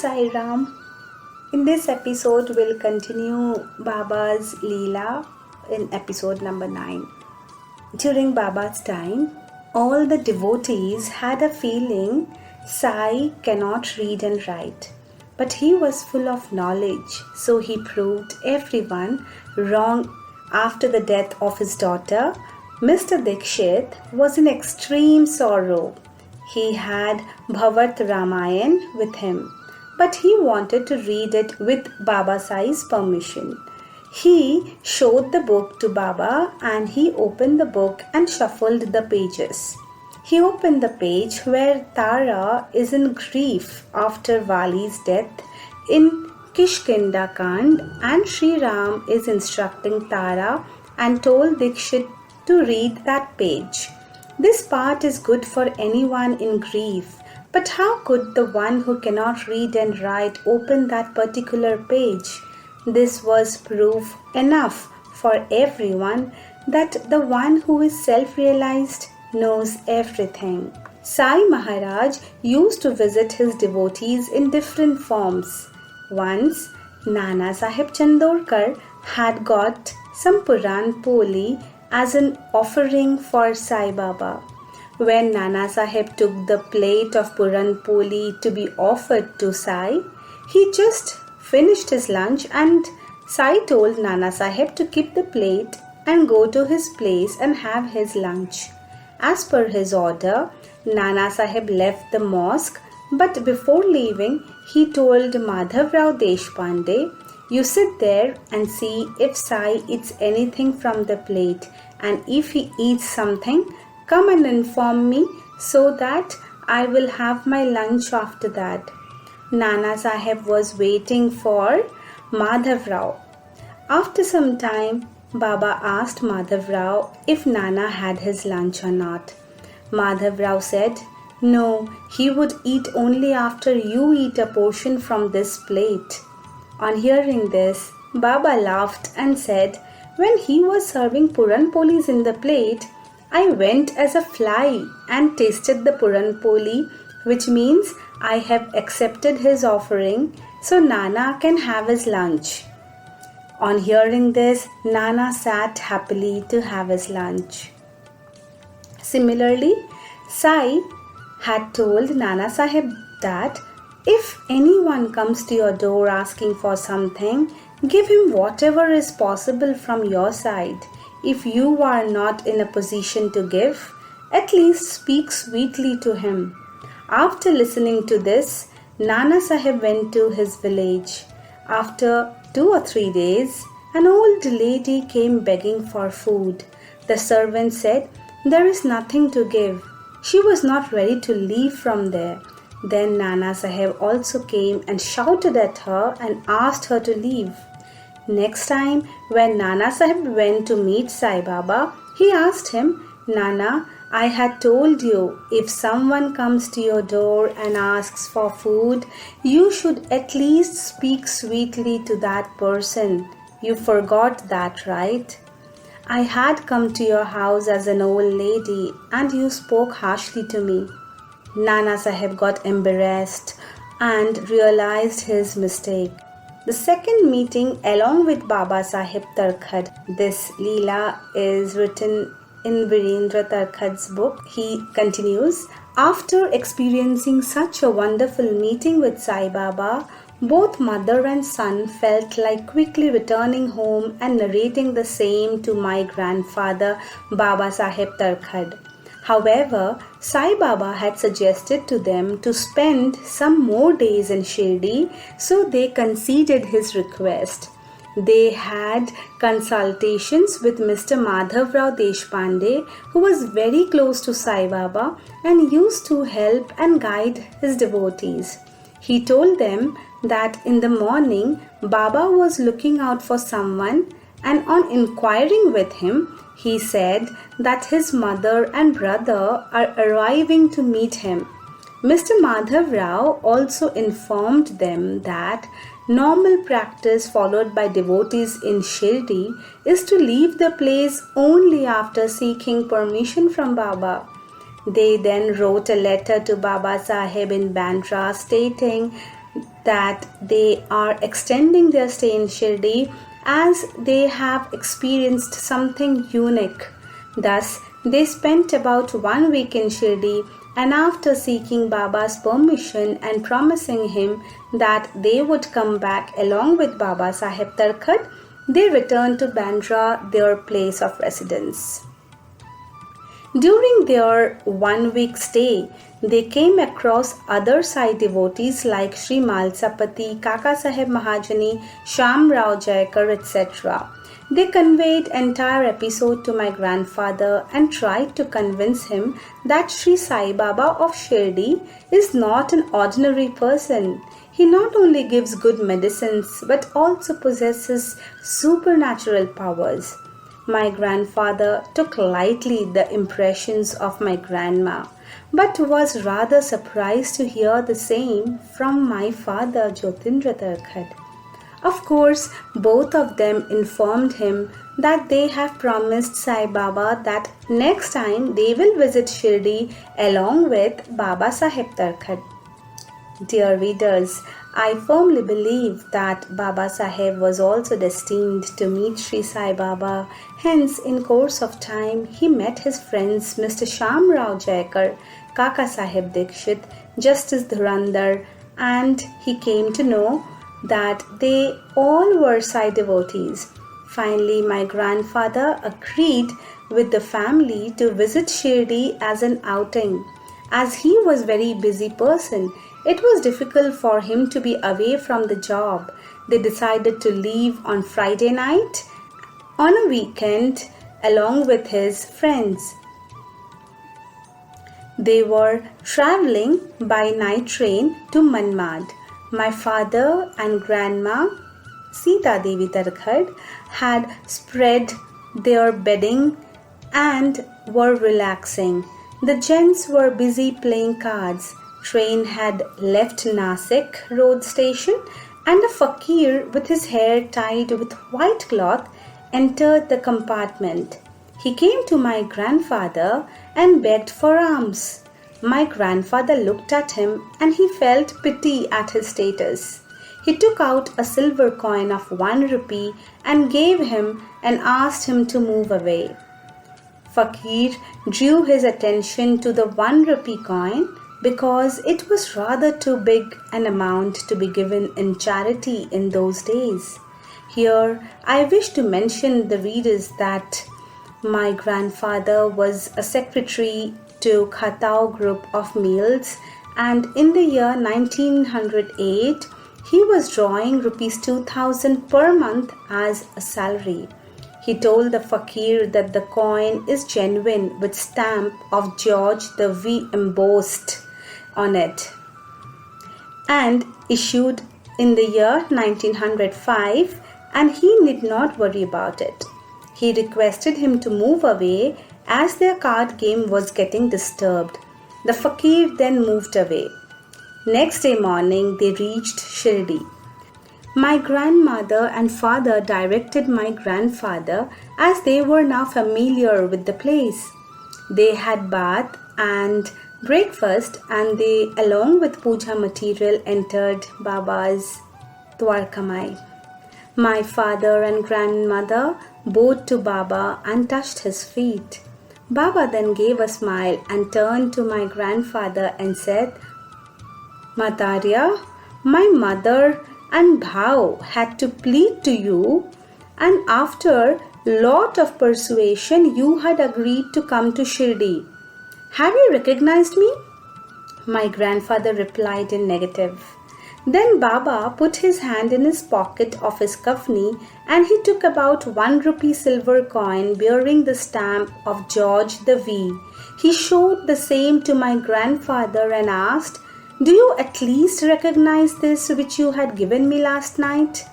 Sai Ram. In this episode, we'll continue Baba's Leela in episode number 9. During Baba's time, all the devotees had a feeling Sai cannot read and write. But he was full of knowledge, so he proved everyone wrong. After the death of his daughter, Mr. Dikshit was in extreme sorrow. He had Bhavat Ramayan with him, but he wanted to read it with Baba Sai's permission. He showed the book to Baba and he opened the book and shuffled the pages. He opened the page where Tara is in grief after Vali's death in Kishkinda Kand, and Sri Ram is instructing Tara and told Dikshit to read that page. This part is good for anyone in grief, but how could the one who cannot read and write open that particular page? This was proof enough for everyone that the one who is self-realized knows everything. Sai Maharaj used to visit his devotees in different forms. Once, Nana Sahib Chandorkar had got some Puran Poli as an offering for Saibaba. When Nana Sahib took the plate of Puran Poli to be offered to Sai, he just finished his lunch and Sai told Nana Sahib to keep the plate and go to his place and have his lunch. As per his order, Nana Sahib left the mosque, but before leaving, he told Madhavrao Deshpande, "You sit there and see if Sai eats anything from the plate, and if he eats something, come and inform me so that I will have my lunch after that." Nana Sahib was waiting for Madhavrao. After some time, Baba asked Madhavrao if Nana had his lunch or not. Madhavrao said, "No, he would eat only after you eat a portion from this plate." On hearing this, Baba laughed and said, "When he was serving Puran Polis in the plate, I went as a fly and tasted the Puran Poli, which means I have accepted his offering, so Nana can have his lunch." On hearing this, Nana sat happily to have his lunch. Similarly, Sai had told Nana Sahib that if anyone comes to your door asking for something, give him whatever is possible from your side. If you are not in a position to give, at least speak sweetly to him. After listening to this, Nana Sahib went to his village. After 2 or 3 days, an old lady came begging for food. The servant said, "There is nothing to give." She was not ready to leave from there. Then Nana Sahib also came and shouted at her and asked her to leave. Next time, when Nana Sahib went to meet Saibaba, he asked him, "Nana, I had told you, if someone comes to your door and asks for food, you should at least speak sweetly to that person. You forgot that, right? I had come to your house as an old lady and you spoke harshly to me." Nana Sahib got embarrassed and realized his mistake. The second meeting along with Baba Sahib Tarkhad. This Leela is written in Virendra Tarkhad's book. He continues, "After experiencing such a wonderful meeting with Sai Baba, both mother and son felt like quickly returning home and narrating the same to my grandfather Baba Sahib Tarkhad. However, Sai Baba had suggested to them to spend some more days in Shiridi, so they conceded his request. They had consultations with Mr. Madhavrao Deshpande, who was very close to Sai Baba and used to help and guide his devotees. He told them that in the morning, Baba was looking out for someone, and on inquiring with him, he said that his mother and brother are arriving to meet him. Mr. Madhav Rao also informed them that normal practice followed by devotees in Shiridi is to leave the place only after seeking permission from Baba. They then wrote a letter to Baba Sahib in Bandra stating that they are extending their stay in Shirdi as they have experienced something unique. Thus, they spent about 1 week in Shirdi, and after seeking Baba's permission and promising him that they would come back along with Baba Saheb Tarkhat, they returned to Bandra, their place of residence. During their 1 week stay, they came across other Sai devotees like Sri Malsapati, Kaka Saheb Mahajani, Sham Rao Jaikar, etc. They conveyed entire episode to my grandfather and tried to convince him that Sri Saibaba of Shirdi is not an ordinary person. He not only gives good medicines but also possesses supernatural powers. My grandfather took lightly the impressions of my grandma, but was rather surprised to hear the same from my father Jyotindra Tarkhat. Of course, both of them informed him that they have promised Sai Baba that next time they will visit Shirdi along with Baba Saheb Tarkhat. Dear readers, I firmly believe that Baba Saheb was also destined to meet Sri Sai Baba. Hence, in course of time, he met his friends Mr. Sham Rao Jaikar, Kaka Saheb Dikshit, Justice Dhurandhar, and he came to know that they all were Sai devotees. Finally, my grandfather agreed with the family to visit Shirdi as an outing. As he was a very busy person, it was difficult for him to be away from the job. They decided to leave on Friday night on a weekend along with his friends. They were traveling by night train to Manmad. My father and grandma, Sita Devi Tarkhat, had spread their bedding and were relaxing. The gents were busy playing cards. Train had left Nasik road station and a fakir with his hair tied with white cloth entered the compartment. He came to my grandfather and begged for alms. My grandfather looked at him and he felt pity at his status. He took out a silver coin of 1 rupee and gave him and asked him to move away. Fakir drew his attention to the 1 rupee coin because it was rather too big an amount to be given in charity in those days. Here, I wish to mention the readers that my grandfather was a secretary to Khatao group of mills, and in the year 1908, he was drawing rupees 2,000 per month as a salary. He told the fakir that the coin is genuine with stamp of George the V embossed on it and issued in the year 1905, and he need not worry about it. He requested him to move away as their card game was getting disturbed. The fakir then moved away. Next day morning they reached Shirdi. My grandmother and father directed my grandfather as they were now familiar with the place. They had bath and breakfast and they along with puja material entered Baba's Dwarkamai. My father and grandmother bowed to Baba and touched his feet. Baba then gave a smile and turned to my grandfather and said, Matarya, my mother and Bhau had to plead to you, and after lot of persuasion you had agreed to come to Shirdi. Have you recognized me? My grandfather replied in negative. Then Baba put his hand in his pocket of his kafni and he took about 1 rupee silver coin bearing the stamp of George the V. He showed the same to my grandfather and asked, Do you at least recognize this which you had given me last night?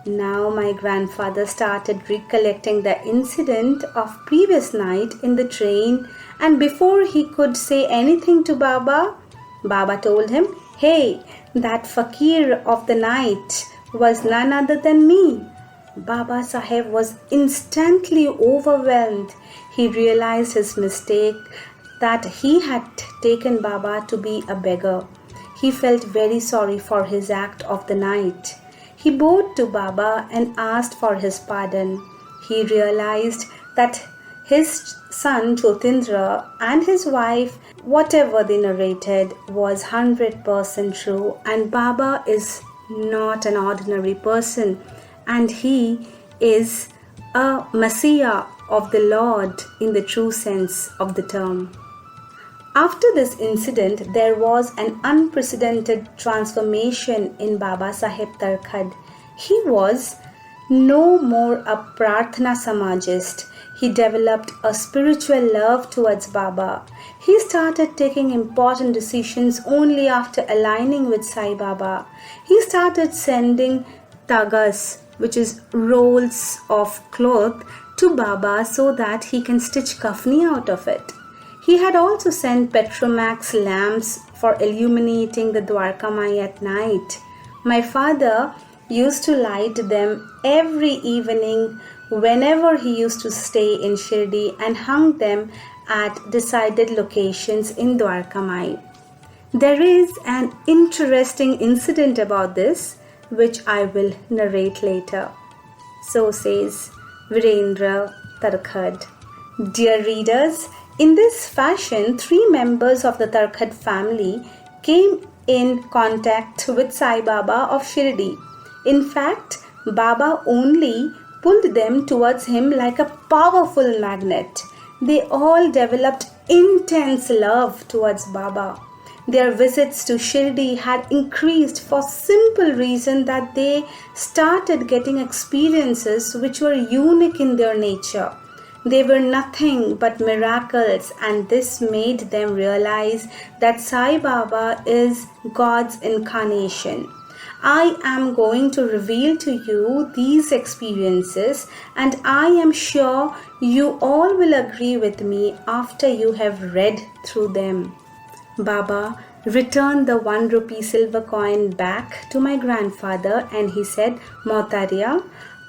Now my grandfather started recollecting the incident of previous night in the train, and before he could say anything to Baba, Baba told him, Hey, that fakir of the night was none other than me. Baba Saheb was instantly overwhelmed. He realized his mistake, that he had taken Baba to be a beggar. he felt very sorry for his act of the night. He bowed to Baba and asked for his pardon. He realized that his son Jyotindra and his wife, whatever they narrated, was 100% true, and Baba is not an ordinary person, and he is a Messiah of the Lord in the true sense of the term. After this incident, there was an unprecedented transformation in Baba Saheb Tarkhad. He was no more a Prarthana Samajist. He developed a spiritual love towards Baba. He started taking important decisions only after aligning with Saibaba. He started sending tagas, which is rolls of cloth, to Baba so that he can stitch kafni out of it. He had also sent Petromax lamps for illuminating the Dwarka Mai at night. My father used to light them every evening whenever he used to stay in Shiridi and hung them at decided locations in Dwarka Mai. There is an interesting incident about this which I will narrate later. So says Virendra Tarkhad. Dear readers, in this fashion, 3 members of the Tarkhad family came in contact with Sai Baba of Shiridi. In fact, Baba only pulled them towards him like a powerful magnet. They all developed intense love towards Baba. Their visits to Shiridi had increased for simple reason that they started getting experiences which were unique in their nature. They were nothing but miracles, and this made them realize that Sai Baba is God's incarnation. I am going to reveal to you these experiences, and I am sure you all will agree with me after you have read through them. Baba returned the 1 rupee silver coin back to my grandfather, and he said, Motarya,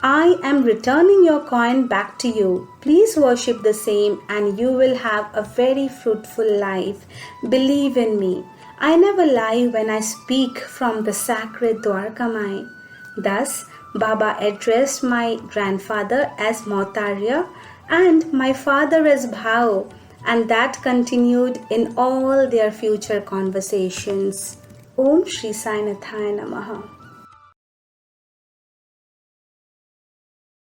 I am returning your coin back to you. Please worship the same and you will have a very fruitful life. Believe in me. I never lie when I speak from the sacred Dwarka Mai. Thus, Baba addressed my grandfather as Motarya and my father as Bhao, and that continued in all their future conversations. Om Shri Sai Nathaya Namaha.